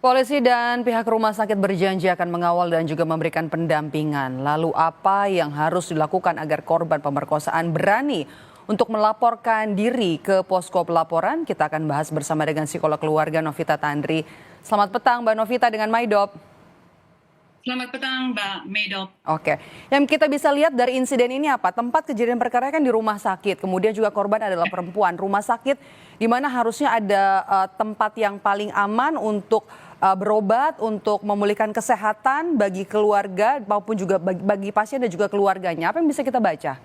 Polisi dan pihak rumah sakit berjanji akan mengawal dan juga memberikan pendampingan. Lalu apa yang harus dilakukan agar korban pemerkosaan berani untuk melaporkan diri ke posko pelaporan? Kita akan bahas bersama dengan psikolog keluarga Novita Tandri. Selamat petang Mbak Novita dengan Maidop. Selamat petang Mbak Maidop. Oke, yang kita bisa lihat dari insiden ini apa? Tempat kejadian perkara kan di rumah sakit, kemudian juga korban adalah perempuan. Rumah sakit di mana harusnya ada tempat yang paling aman untuk berobat, untuk memulihkan kesehatan bagi keluarga maupun juga bagi pasien dan juga keluarganya. Apa yang bisa kita baca?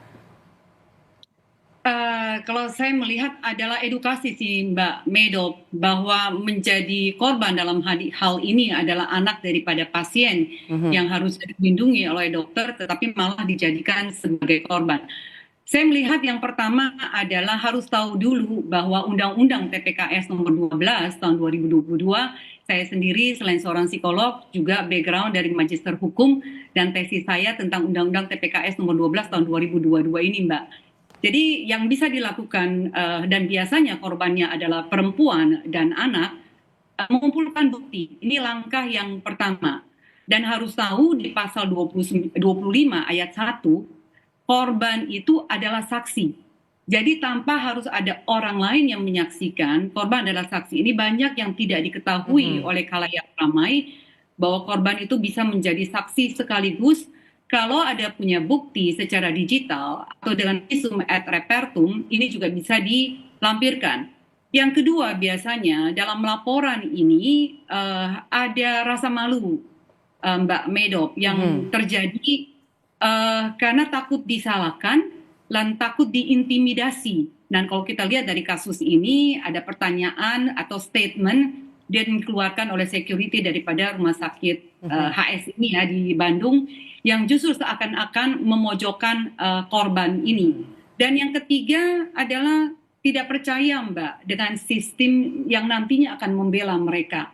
Kalau saya melihat adalah edukasi sih Mbak Maidop, bahwa menjadi korban dalam hal ini adalah anak daripada pasien yang harus dilindungi oleh dokter tetapi malah dijadikan sebagai korban. Saya melihat yang pertama adalah harus tahu dulu bahwa Undang-Undang TPKS nomor 12 tahun 2022, saya sendiri selain seorang psikolog juga background dari Magister Hukum dan tesis saya tentang Undang-Undang TPKS nomor 12 tahun 2022 ini Mbak. Jadi yang bisa dilakukan dan biasanya korbannya adalah perempuan dan anak, mengumpulkan bukti. Ini langkah yang pertama. Dan harus tahu di pasal 25 ayat 1, korban itu adalah saksi. Jadi tanpa harus ada orang lain yang menyaksikan, korban adalah saksi. Ini banyak yang tidak diketahui oleh khalayak ramai bahwa korban itu bisa menjadi saksi sekaligus kalau ada punya bukti secara digital atau dengan visum et repertum, ini juga bisa dilampirkan. Yang kedua biasanya dalam laporan ini ada rasa malu Mbak Maidop yang terjadi karena takut disalahkan dan takut diintimidasi. Dan kalau kita lihat dari kasus ini ada pertanyaan atau statement dia dikeluarkan oleh security daripada rumah sakit HS ini ya di Bandung yang justru seakan-akan memojokkan korban ini. Dan yang ketiga adalah tidak percaya Mbak dengan sistem yang nantinya akan membela mereka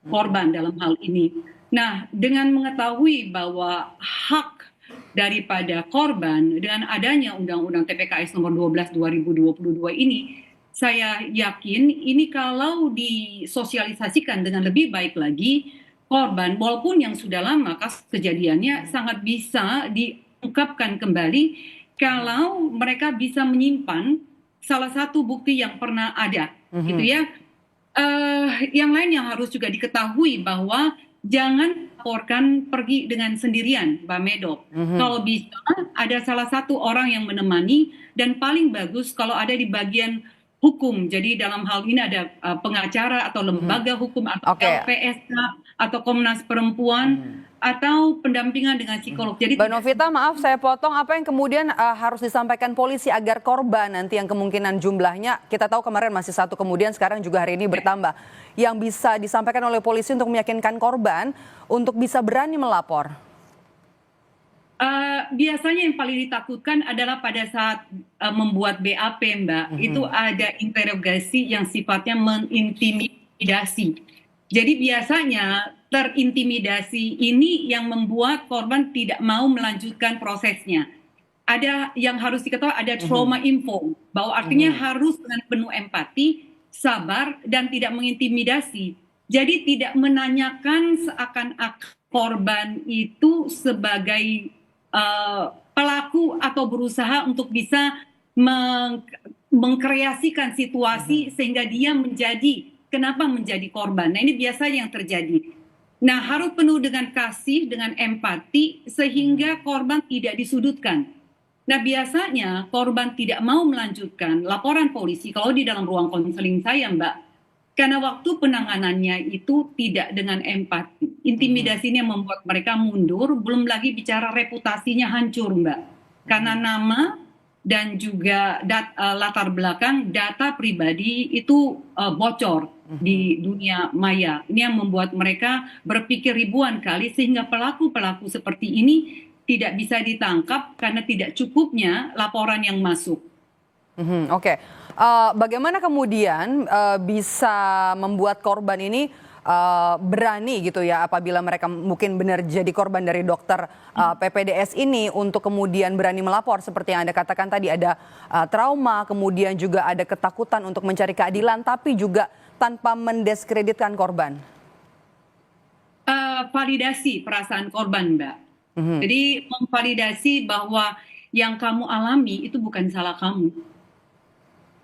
korban dalam hal ini. Nah, dengan mengetahui bahwa hak daripada korban dengan adanya Undang-Undang TPKS nomor 12 2022 ini, saya yakin ini kalau disosialisasikan dengan lebih baik lagi, korban walaupun yang sudah lama kasus kejadiannya sangat bisa diungkapkan kembali kalau mereka bisa menyimpan salah satu bukti yang pernah ada, gitu ya. Yang lain yang harus juga diketahui bahwa jangan laporkan pergi dengan sendirian, Mbak Maidop. Kalau bisa ada salah satu orang yang menemani dan paling bagus kalau ada di bagian hukum. Jadi dalam hal ini ada pengacara atau lembaga hukum atau LPSK atau Komnas Perempuan atau pendampingan dengan psikolog. Jadi Mbak Novita, maaf saya potong, apa yang kemudian harus disampaikan polisi agar korban nanti yang kemungkinan jumlahnya, kita tahu kemarin masih satu, kemudian sekarang juga hari ini bertambah, yang bisa disampaikan oleh polisi untuk meyakinkan korban untuk bisa berani melapor? Biasanya yang paling ditakutkan adalah pada saat membuat BAP Mbak, itu ada interogasi yang sifatnya mengintimidasi. Jadi biasanya terintimidasi ini yang membuat korban tidak mau melanjutkan prosesnya. Ada yang harus diketahui, ada trauma info, bahwa artinya harus dengan penuh empati, sabar, dan tidak mengintimidasi. Jadi tidak menanyakan seakan-akan korban itu sebagai pelaku atau berusaha untuk bisa mengkreasikan situasi sehingga dia kenapa menjadi korban. Nah ini biasanya yang terjadi. Nah harus penuh dengan kasih, dengan empati sehingga korban tidak disudutkan. Nah biasanya korban tidak mau melanjutkan laporan polisi kalau di dalam ruang konseling saya Mbak. Karena waktu penanganannya itu tidak dengan empati. Intimidasinya membuat mereka mundur, belum lagi bicara reputasinya hancur Mbak. Karena nama dan juga latar belakang data pribadi itu bocor di dunia maya. Ini yang membuat mereka berpikir ribuan kali sehingga pelaku-pelaku seperti ini tidak bisa ditangkap karena tidak cukupnya laporan yang masuk. Oke. Bagaimana kemudian bisa membuat korban ini berani gitu ya apabila mereka mungkin benar jadi korban dari dokter PPDS ini untuk kemudian berani melapor seperti yang Anda katakan tadi, ada trauma, kemudian juga ada ketakutan untuk mencari keadilan tapi juga tanpa mendiskreditkan korban? validasi perasaan korban, Mbak. Jadi memvalidasi bahwa yang kamu alami itu bukan salah kamu.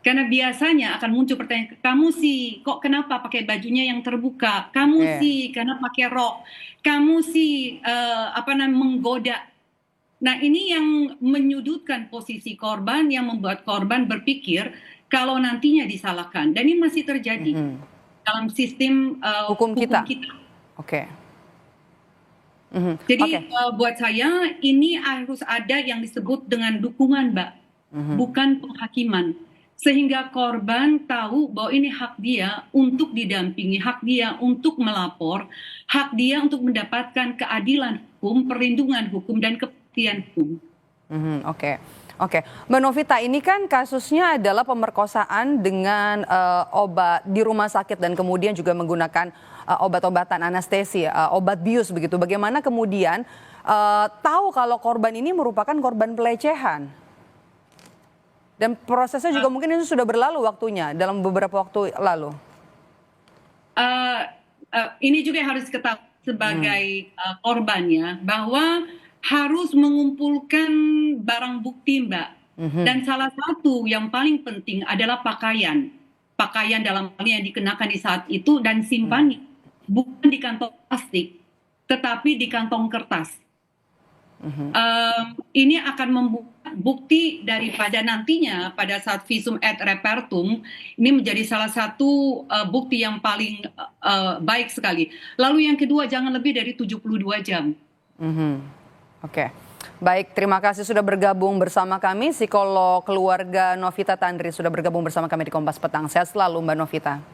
Karena biasanya akan muncul pertanyaan, kamu sih kok kenapa pakai bajunya yang terbuka? Kamu sih karena pakai rok. Kamu sih menggoda. Nah, ini yang menyudutkan posisi korban, yang membuat korban berpikir kalau nantinya disalahkan. Dan ini masih terjadi dalam sistem hukum kita. Oke. Jadi buat saya ini harus ada yang disebut dengan dukungan, Mbak, bukan penghakiman. Sehingga korban tahu bahwa ini hak dia untuk didampingi, hak dia untuk melapor, hak dia untuk mendapatkan keadilan hukum, perlindungan hukum, dan kepastian hukum. Oke. Mbak Novita, ini kan kasusnya adalah pemerkosaan dengan obat di rumah sakit dan kemudian juga menggunakan obat-obatan anestesi, obat bius begitu. Bagaimana kemudian tahu kalau korban ini merupakan korban pelecehan? Dan prosesnya juga mungkin itu sudah berlalu waktunya dalam beberapa waktu lalu. Ini juga harus ketahui sebagai korbannya bahwa harus mengumpulkan barang bukti, Mbak. Dan salah satu yang paling penting adalah pakaian. Pakaian dalam hal yang dikenakan di saat itu dan simpan bukan di kantong plastik, tetapi di kantong kertas. Ini akan membuat bukti daripada nantinya pada saat visum et repertum ini menjadi salah satu bukti yang paling baik sekali. Lalu yang kedua, jangan lebih dari 72 jam. Oke. Baik, terima kasih sudah bergabung bersama kami. Psikolog keluarga Novita Tandri sudah bergabung bersama kami di Kompas Petang. Sehat selalu Mbak Novita.